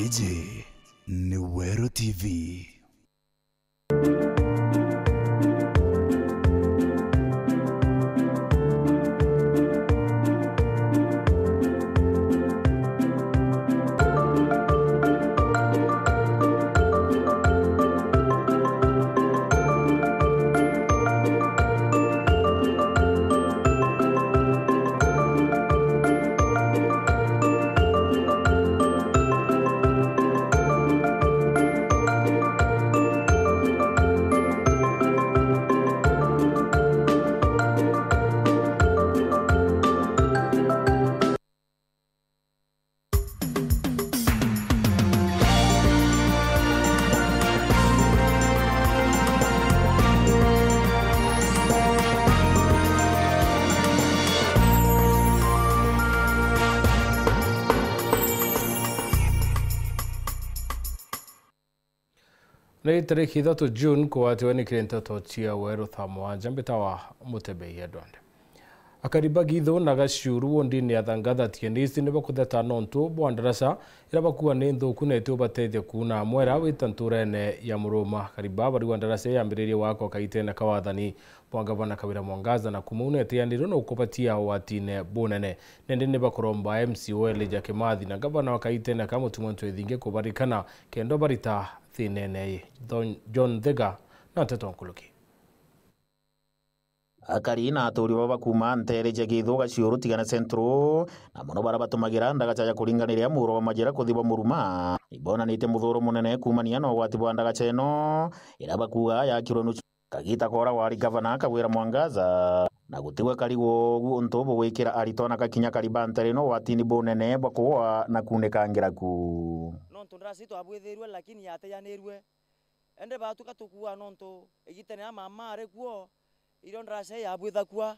Hiji ni Wero TV. Ni tariki 3 June kwa tuweni kirintoto chia Wero thamwa jambita wa mutebe yedonde. Akariba githo na gashuru ondini athangatha tienisi niba kutheta nontu bwandarasa iraba kuwa ni nthuku na itubateithia kuna mwera witanturene ya muruma kariba bari wandarasa yambiririe wako kaitene kawathani bwangavana Kawira Mwangaza na kumuune tianiro na ukopatia watine bonene nende niba kuromba MCO Elijah Kimathi na gavana wakaitene kamutumonto ithinge kubarikana kendo barita thinene John Thega na Tetonkuluki. Akari na aturi baba kuma ntereje githo gacioro tigana centro na muno bara batumagira ndagacha kuringaniria muro wa majira kuthiba muruma ibona nite muthuro munene kumania no gwati bwandaga cheno iraba kuga ya kironu kagita kora wari governor Kawira Mwangaza na gutiwa karigo ntobo gwikira aritona kakinya kariba ntere no watini bonene bakwa na kunekangira ku nonto ndrasito abwethirwe lakini yateyanirwe ende batuka tukua nonto igitene mama arekuo iro ndrase yabwitha kwa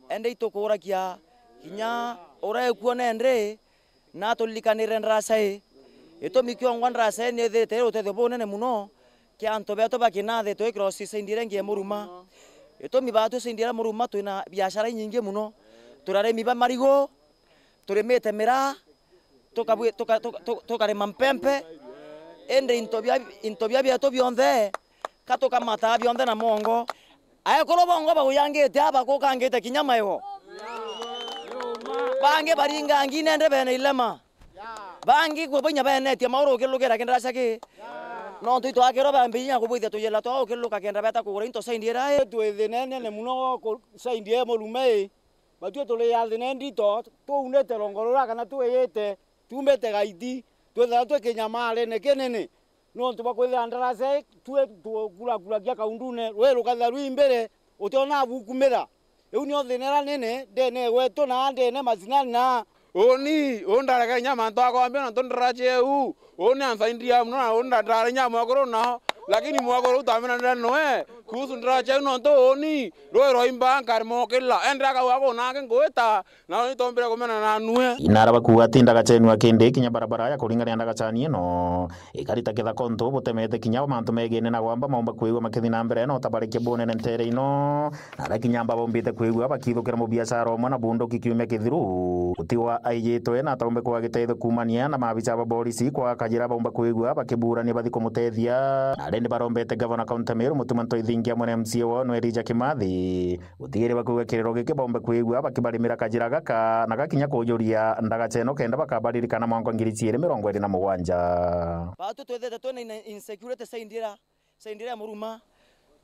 ende itokora kia kinya ora ekuo nendre na tolikanire ndrase ito mikyo ngwa ndrase ne thete utete bonene muno kia nto beto bakinathe to ikrosi sendire ngie muruma ito mibatu sendira muruma twina biashara nyingi muno turare miba marigo turemete mera tokare mampempe ende intobia byato byonthe katoka mata byonthe na mongo aya kolo bongo baguyangete aba ko kangete kinyama yo bange baringa ngine ende bene ilema bangi ko bonya bene tie mauro kelugera kendra sake no tu to akero bambinya ko boithia to yela to keluka kendra beta ko rinto saindira e tu ethenene ne muno ko saindie morume batu to le yalene ndito to unete rongorora kana tu yete tumbete gaiti tu da to kenyama ale ne kenene no tu bakwetha ndarase tu kula kia kaundune we ruka rui mbere utiona bukumera eu ni othenera nene dene weto na ndene mazinani na oni ondaraga nyama ntako ambia na tondrache u oni ansaindia mno onda ndara nyama korona lakini mwagoro utamena noe kuhusu ndrache no to oni roero imba karmo kila endraga wako nake ngoeta na ni tombera komena na nue inara bakuwa tindaga chenu akende kinya barabara ya kuringania ndaga chani no ikarita kitha konto botemete kinya mantu megene na gwamba maomba kwigwa makithi na mbere no tabarike bonene ntere ino na kinyamba bombite kwigwa bakithukira mu biashara omwe na bundo kikiume kithiru utiwa aijitwe na tombe kwa giteitho kumania na mabicha ba polisi kwa kajira bomba kwigwa bakiburania bathi kumutethia na rende barombete governor county meru mutumanto ithingia mwana MCO no Elijah Kimathi utigire bakuga kirero gike bomba kwigwa bakibarimira kajira gaka na gakinya kujuria ndaga cheno kenda bakabaririkana mwango ngiri 27 batu twethete twene insecurity saindira muruma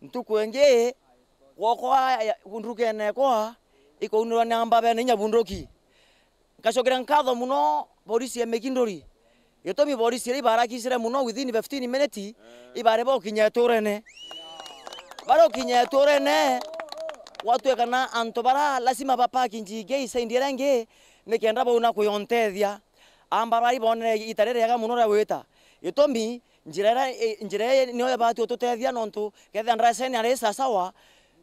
ntukwenge woko bunduke ne kwa ikounirwa namba bene nyabundoki kashogera nkatho muno polisi ya Mekindori yotomi polisi ri barakisire muno within 15 minutes ibare bokinya turene baro kinya turene watu ekana antobara lazima bapaki njige isaindira nge nekenda bona kuyontethia ambara ibone itarere yaga muno ra weta yotomi njira niyo yabati ototethia nontu ketha ndraseni ari sasawa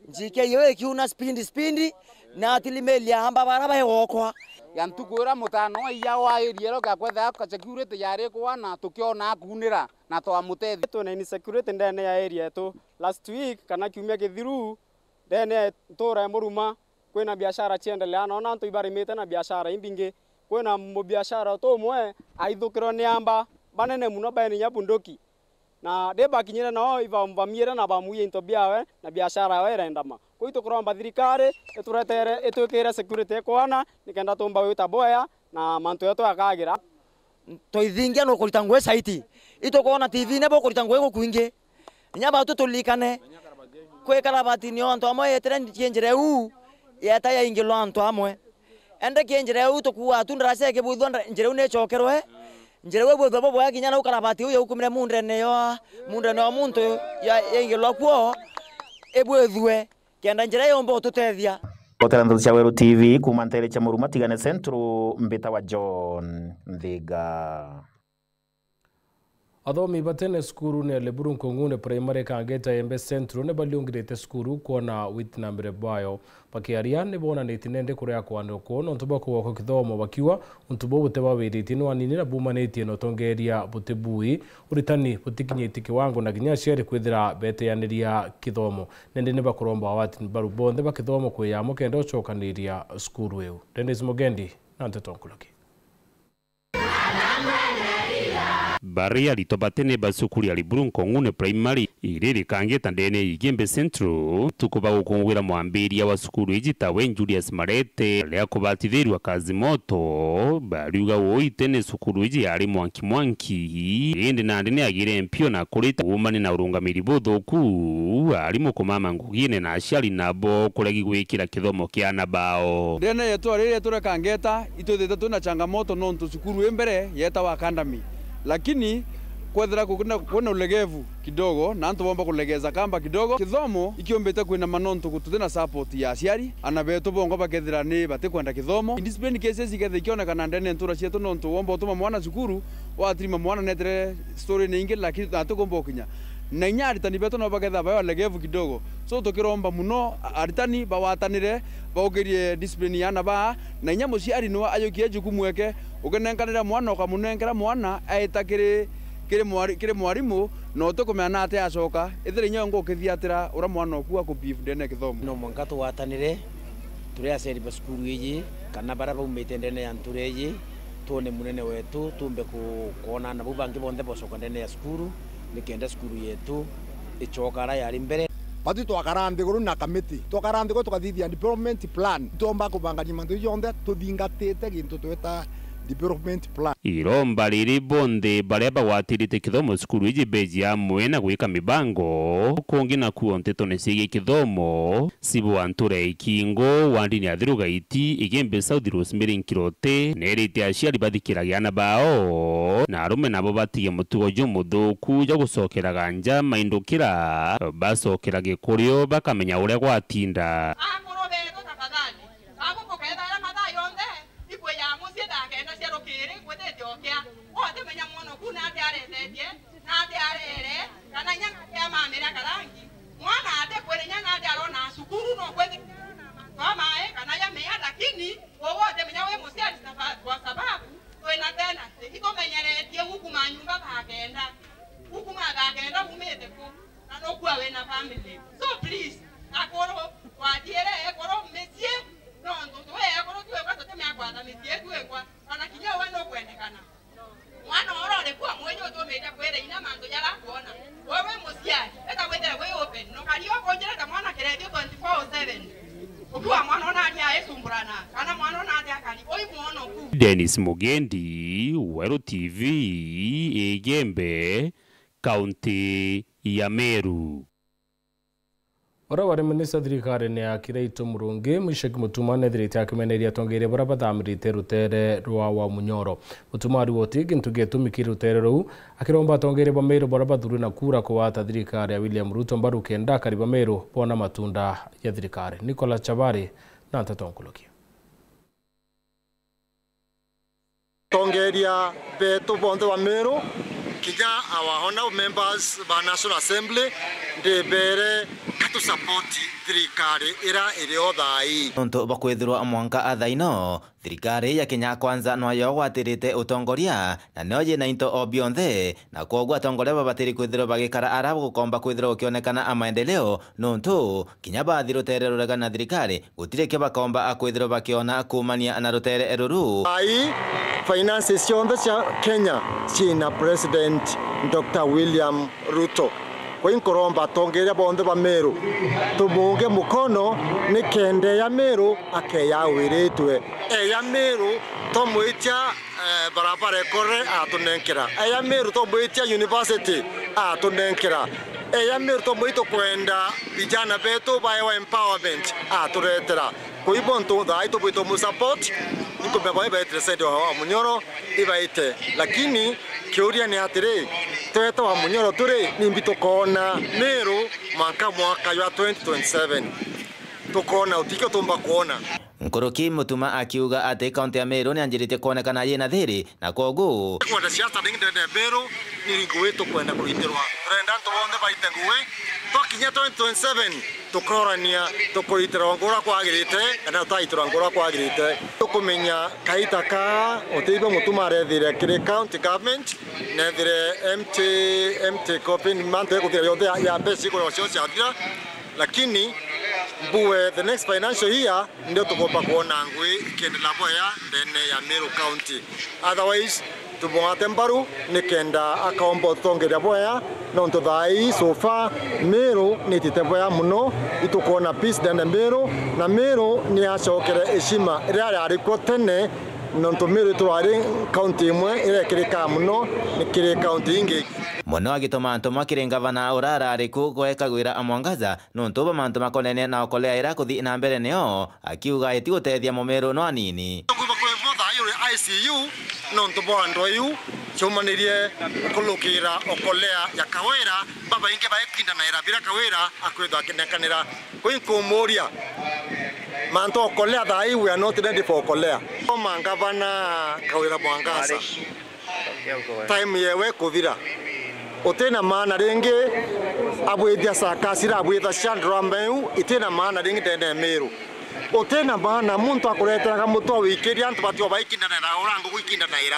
njike yo ekiuna spindi na atilimelia ambara bahegokwa yantukwira mutano iya wa iriero gakwetha ka security yari kwa na tukiona kunira na twa mutethi tuna ni security ndene ya area to last week kana kiumia kithiru ndene tora muruma kwina biashara chiendelea na ona ntu ibarimite na biashara imbingi kwina mu biashara to mwe aithukiro ni amba banene muno baene nyabundoki na de bakinyira nao ivamvamira na bamuye into biawe na biashara yawe rendama kuito kuromba thirikari eturetere etwikire security kwana nikenda tumba wita boya na mantu yetu akagira toithingia no kurita ngwe site ito kona TV nebo kurita ngwe gukwingi nyaba tutulikane kwe karabati ni onto amwe yetere kienjere u yeta ya ingilo anto amwe ende kienjere u to kuwa tundra ke budho njere une chokerwe njere we budho bobo yakinya na ukarabati uyo ukumire mundre neyo muntu ya ingilo kwa ebwethwe kenda njere yombo tutethia Otera nthu cia Weru TV kuma ntere cha Muruma tigane Central mbita wa John Thiga. Athomi batene skuru ne Leburu Nkong'une primary kangeta Embe Central ne baliongirete skuru kuona witnambere bayo bakiaria ne bona netinende kuria kwano kono ntuba ko kithomo bakiwa ntubo buteba wiriti no anini na bumanetie no tongeria butebui uritani butikinyiti kiwango na ginya shere kwithira bete yaniria kithomo nende ne bakuromba awati barubonde bakithomo kwiyamo kendo ochokaniria skuru eu Dennis Mugendi na ntetonkuloki Baria litobatene basukuri ya Leburu Nkong'une primary iriri kangeta ndene Igembe Central tukuba gukungwira mwambiria wa sukuru ijitawe Julius Marete lea kubatithirwa kazi moto bariuga woitene sukuru iji yari mwanki indi nandi ni agire mpio na kurita umani na urungamiri buthuku arimu kumama ngugine na aciari nabo kuregi gwikira kithomo kia nabao ndene yetu arire ture kangeta ituthite tuna changamoto nontu sukuru imbere yeta wa academy lakini kwethera kuna ulegevu kidogo na antu bomba kulegeza kamba kidogo kithomo ikiombete kwina manonto gututena support ya aciari anabeto bongo bakethira ni batikwenda kithomo indiscipline cases ikethe ikionekana ndene ntura cietu nontu bomba utuma mwana cukuru watrima mwana netere story ningi lakini atukomba kinya na inya aritani beto no baketha bayo legevu kidogo so tukiromba muno aritani bawatanire baugerie discipline yana ba na inya muciari no ayokie jukumweke ugenenkanira mwana ukamunengera mwana aitakire kire mwarimu no tukumena ate acoka ithire nyongo ukithiatira ura mwana okua ku beef ndene kithomo no mwanka tuwatanire turi aceri ba skuru iyi kana bara baumite ndene ya ntureyi tuone munene wetu tumbe kuona na bubangi bonde bocoka ndene ya skuru nikenda skuru yetu ichokara yari mbere batu twakarande guru na kamiti twakarande go tukathithia development plan tomba kubanganya mantu yonde tuthingatite gintu tweta development plan iromba riri bonde baria bawatirite kithomo skuru iji beji amwe na gwika mibango kungi na kuonteto nesige kithomo sibu anture ikingo wandini athiruga iti Igembe South Rosemary Nkirote nerite aciari bathikiragia na bao na arume nabo batige mutugo jumuthuku ja gucokeraga nja maindukira bacokera gikurio bakamenya uria gwatinda So please, akoro wadiere ekoro mesie no ndoto ekoro tuwe kwa tote kwa mesie tuwe kwa ana kinya wano kwendekana mwana orore kwa mwenye utometa kwere ina manzo yala kuona wewe musiani eta wetera we open no kaliyo konjera ta mwana keredio 24/7 ukiwa mwana ona atia esumburana kana mwana ona atia kali oi muono ku Dennis Mugendi, Weru TV, Igembe, County ya Meru. Ora wari minista thirikari ni akire ito murungi Musheki Mutuma nethirite akimeneria tongere bara bathamirite rutere rwa wa Munyoro Mutumari woti gintu getumikire rutere ru akiromba tongere ba Meru bara bathuru na kura kuwata thirikari ya William Ruto mbaru kenda kariba Meru bona matunda ya thirikari Nicola Chabari na ntatonkulokia tongeria beto bonde wa Meru kija our honorable members ba National Assembly de bere katu support thirikari ira irio thai nonto bakwithirwa mwanka athaino thirikari ya Kenya Kwanza no yo gwatirite utongoria na no ye na into obionthe na kogwa atongoria babatiri kwithirwa bagikara arabu gukomba kwithirwa ukionekana amaendeleo nonto kinya bathirutera ruraga na thirikari gutire ke bakomba akwithirwa bakiona kumania na rutere eruru ai finances cionthe cia Kenya cina President Dr. William Ruto kwa inkoromba tongeria bonthe ba Meru tumunge mukono ni kende ya Meru akeya wiritwe ya Meru tomwitia barabara kore atunenkera ya Meru tomwitia university atunenkera ya Meru tomwito kwenda vijana betu by empowerment aturetera kuibo ntu thai tubwito mu support nikubeba ibetre side wa munyoro ibaite lakini kiuria ni atiri tweta wa munyoro turi nimbi tukona Meru mwaka ya 2027 tukona utikio tumba kuona Nkoroki mutuma akiuga ati kaunti ya Meru ni anjirite kuonekana yena thiri na kogu kwa siasa ndinde Meru ni ngweto kwenda kuitirwa renda tubonde baite ngwe tokinya 2027 tukorania tukuitirwa ngora kwagirite na taitirwa ngora kwagirite tukumenya kaita ka otibo mutuma rethire kire county government na thire MT coping mante kuthira yothe ya pesi kwa cio cia lakini buwe the next financial year ndio tukomba kuona ngwe ikiendelea boya ndene ya Meru County otherwise tubongate mbaru nikenda akaomba tongeria boya nonto thai so far Meru ni titeboya muno itukona peace ndene Meru na Meru ni acokere heshima ria ariko tene nonto Meru twari county imwe ire kirika muno ni kire county ingi mono agitoma ntoma kire gavana urara ariku goeka gwira amwangaza nonto ba manto makonene na okolea ira kuthi na mbere neo akiuga eti gutethia Meru no anini ICU nonto bondo yu chomanirie kulukira okolea ya kawera baba inge baekinda na ira bira kawera akwetha kinekanira kuinkumoria manto okolea thai we are not ready for okolea mangavana kawera mwangaza time yewe kuthira utena maana ringi abwithia sakasira abwitha Chandra Mbeu itena maana ringi ndene Meru utena maana muntu akuretera mutwa wikiria antu batio baikindana na orango gwikindana ira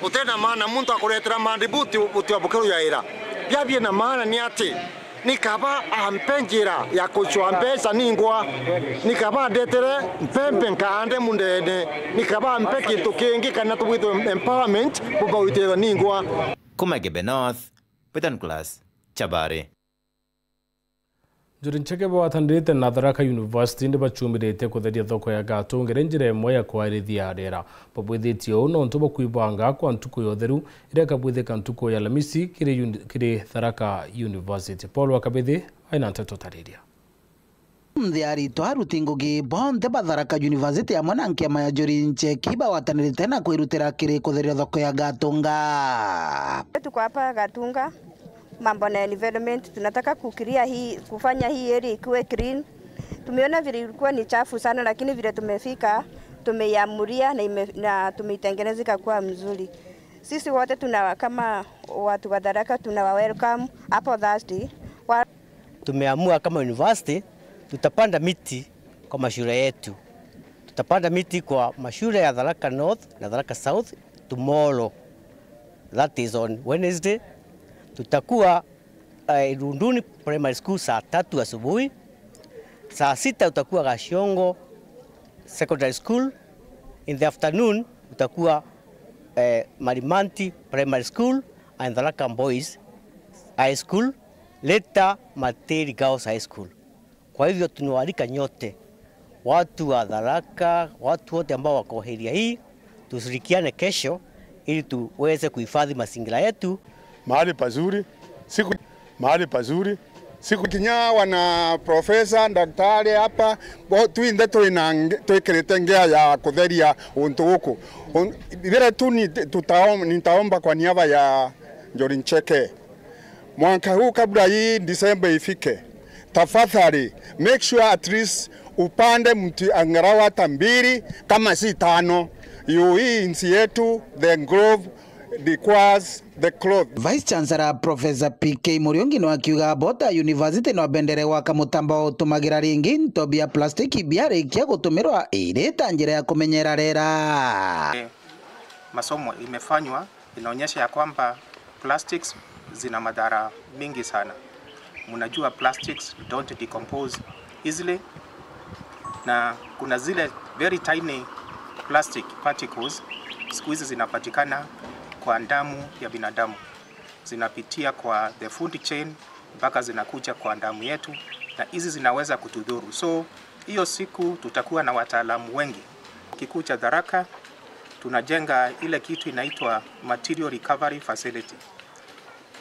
utena maana muntu akuretera mandibuti butio bukeru ya ira byabye na maana ni ati nikaba ampenjira ya kuchwa mpesa ningwa nikaba ndetere mpempe nkande mundene nikaba mpeki tukingi kana tubwito empowerment buba witero ningwa Kumagebe North Petan Class Chabare Jurincheke bawathandite na Tharaka University ndi bachumirite kutheria thoko ya gatungire njira imwe ya kwarithia rera babwithitie uno ntubo kuibanga kwa ntuko yotheru ire kabwithika ntuko ya Lamisi kiri Tharaka University Paul Wakabethi aina nteto tariria Mthiari twaruti ngugi bonthe Tharaka University ya mwananke maya Jurincheke bawatanirite na kwirutira kiri kutheria thoko ya gatunga tuko hapa Gatunga mambo na environment tunataka kufanya hii area ikuwe clean. Tumeona vile ilikuwa ni chafu sana lakini vile tumefika tumeiamuria na tumeitengeneza kuwa mzuri. Sisi wote kama watu wa Tharaka tunawa welcome hapo Thursday. Tumeamua kama university tutapanda miti kwa mashule yetu. Tutapanda miti kwa mashule ya Tharaka North na Tharaka South tomorrow. That is on Wednesday. Tutakuwa Irunduni Primary School saa 3 asubuhi. Saa 6 utakuwa Gashiongo Secondary School. In the afternoon utakuwa Marimanti Primary School and Tharaka Boys High School. Later Materi Girls High School. Kwa hivyo tunawaalika nyote watu wa Tharaka, watu wote ambao wako area hii tushirikiane kesho ili tuweze kuhifadhi mazingira yetu. Mahali pazuri, siku kinya wana profesa daktari hapa tuinde twikirite ngea ya kutheria untu guku vile tu nitaomba kwa niaba ya Jurincheke mwaka huu kabla hii Disemba ifike, tafadhali make sure at least upande mti angalau hata 2 kama si 5 hii nchi yetu The Grove requires the cloth. Vice Chancellor Professor PK Muriungi no akiuga Bota University no bendere waka mutambo utumagira ringi ntobia plastiki biarikia gutumirwa ireta njira ya kumenyera rera. Masomo imefanywa inaonyesha ya kwamba plastics zina madhara mingi sana. Mnajua plastics don't decompose easily, na kuna zile very tiny plastic particles siku hizi zinapatikana kwa damu ya binadamu, zinapitia kwa the food chain mpaka zinakuja kwa damu yetu, na hizi zinaweza kutudhuru. So hiyo siku tutakuwa na wataalamu wengi. Kikuu cha Tharaka tunajenga ile kitu inaitwa material recovery facility,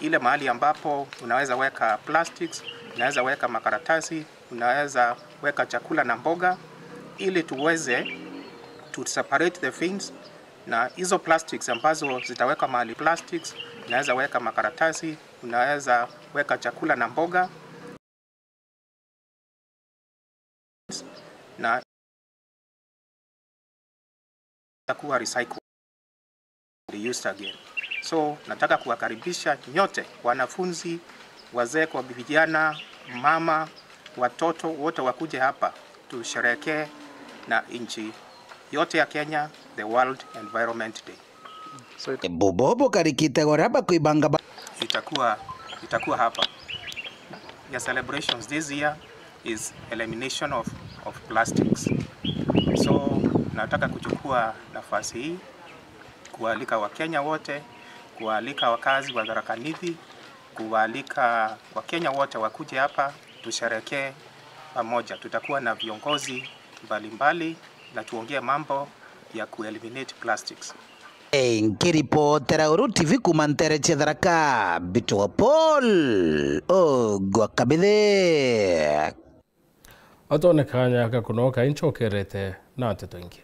ile mahali ambapo unaweza weka plastics, unaweza weka makaratasi, unaweza weka chakula na mboga, ili tuweze to separate the things. Na hizo plastics ambazo zitaweka mahali plastics, unaweza weka makaratasi, unaweza weka chakula na mboga, na itakuwa recycled, reused again. So nataka kuwakaribisha nyote, wanafunzi, wazee kwa vijana, mama, watoto wote wakuje hapa tusherehekee na nchi yote ya Kenya the World Environment Day. So bobo karikite goraba kuibanga itakuwa hapa. The celebrations this year is elimination of plastics. So nataka kuchukua nafasi hii kualika Wakenya wote, kualika wakazi wa Tharaka Nithi, kualika Wakenya wote wakuje hapa tusherehekee pamoja. Tutakuwa na viongozi mbalimbali na tuongee mambo ya kueliminate plastics. Nkiripotera Uru TV kumantere Tharaka Bitwa Paul Gwakabithe atonekanya gakunoka inchokerete na nteto ingi.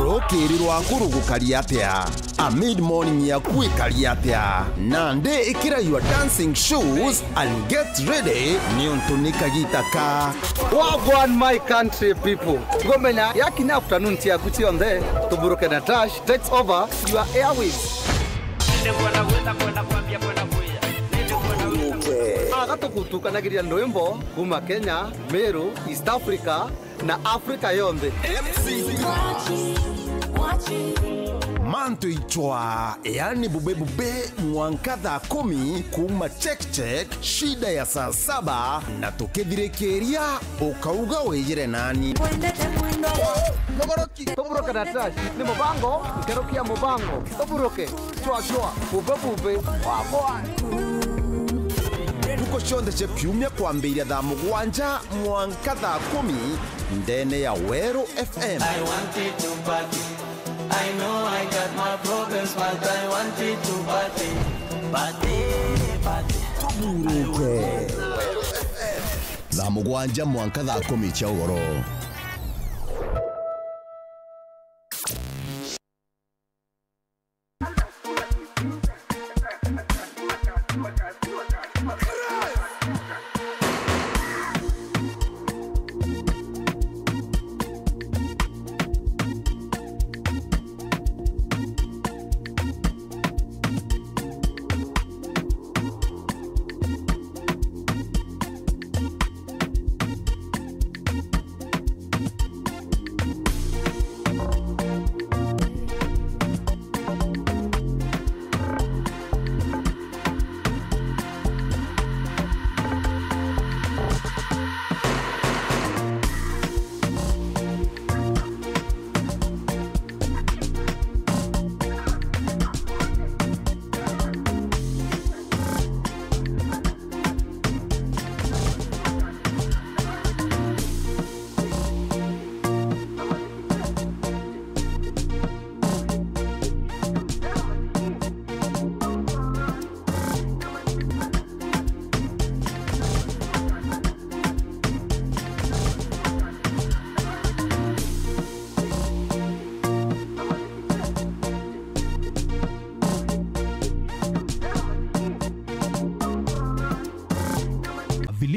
Rokiri rwaku rugukaria atia, a mid morning yaku ikaria atia, nande ikira your dancing shoes and get ready ni untunika gitaka. Wagwan my country people, gomenya yakini afternoon tia kuti on there to Buruke Natash takes over your airwaves. Agato kutukanagiria ndwimbo kuma Kenya, Meru, East Africa na Africa yonde. Manto ichwa, yani bube mwanka 10 kuma check shida ya saa 7 na tukithirekeria ukauga wejire nani. Togoroki, Buruke Natash, ni mubango, ikerokia mubango. Buruke, chwa, bube, wagwan. Tuko shonde che piumia kwambiria thaa 7 mwanka 10 ndene ya Wero FM. I wanted to party. I know I got my problems, but I wanted to party. Buruke thaa 7 mwanka 10 cha ugoro.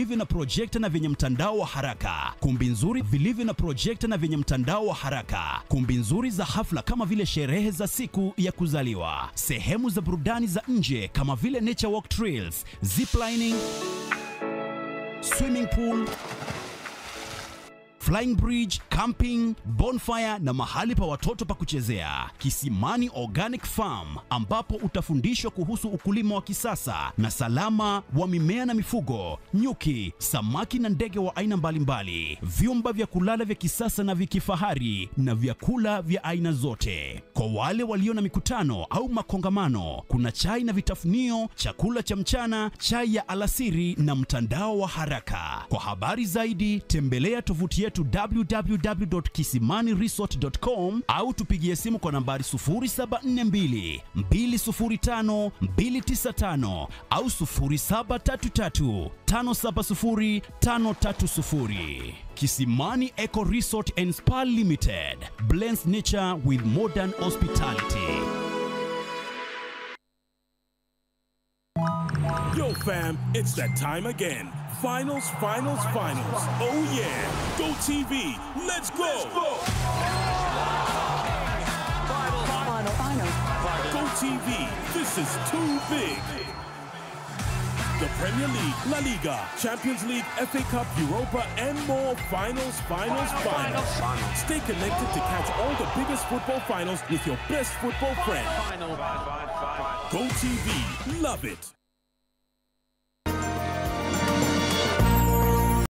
vilivyo na projekta na vyenye mtandao wa haraka. Kumbi nzuri vilivyo na projekta na vyenye mtandao wa haraka. Kumbi nzuri za hafla kama vile sherehe za siku ya kuzaliwa. Sehemu za burudani za nje kama vile nature walk trails, ziplining, swimming pool, flying bridge, camping, bonfire na mahali pa watoto pa kuchezea. Kisimani Organic Farm ambapo utafundishwa kuhusu ukulima wa kisasa na salama wa mimea na mifugo, nyuki, samaki na ndege wa aina mbalimbali. Vyumba vya kulala vya kisasa na vya kifahari na vyakula vya aina zote. Kwa wale walio na mikutano au makongamano, kuna chai na vitafunio, chakula cha mchana, chai ya alasiri na mtandao wa haraka. Kwa habari zaidi tembelea tovuti yetu www.kisimaniresort.com au tupigie simu kwa nambari 0742 205 295 au 0733 570 530. Kisimani Eco Resort and Spa Limited blends nature with modern hospitality. Yo fam, it's that time again. Finals. Oh yeah. Go TV. Let's go. Go TV. This is too big. The Premier League, La Liga, Champions League, FA Cup, Europa, and more. Finals. Stay connected to catch all the biggest football finals with your best football friend. Go TV. Love it.